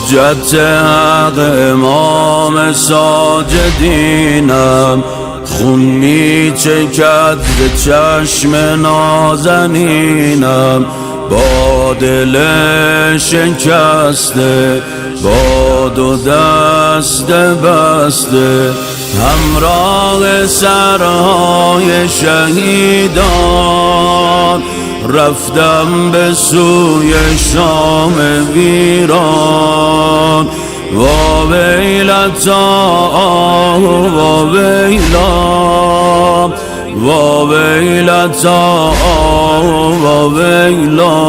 حجت حق امام ساجدینم، خون می چکد به چشم نازنینم، با دل شکسته با دو دست بسته، همراه سرهای شهیدان رفتم به سوی شام ویران. وا ویلتا وا ویلا، وا ویلتا وا ویلا،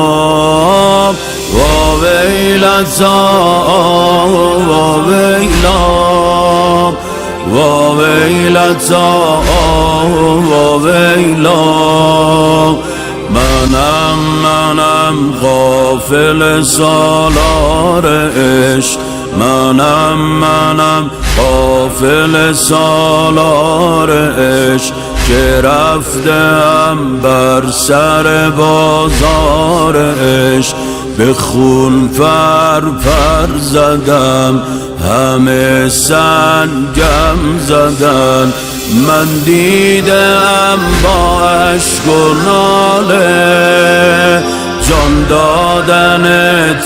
وا ویلتا وا ویلا، وا ویلتا وا ویلا. منم غافل سالار عشق، منم غافل سالار عشق، که رفتم بر سر بازار عشق، به خون پر زدم، همه سنگم زدن. من دیدم با اشک و ناله جان دادن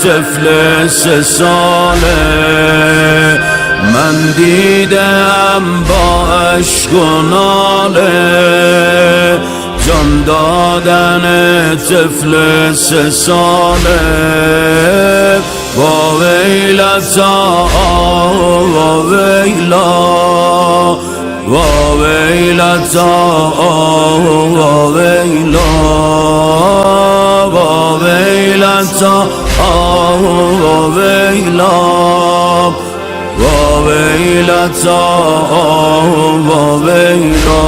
طفل 3 ساله، من دیدم با اشک و ناله جان دادن طفل 3 ساله. وا ویلتا وا ویلا، وا ویلتا وا ویلا، وا ویلتا وا ویلا، وا ویلتا وا ویلا.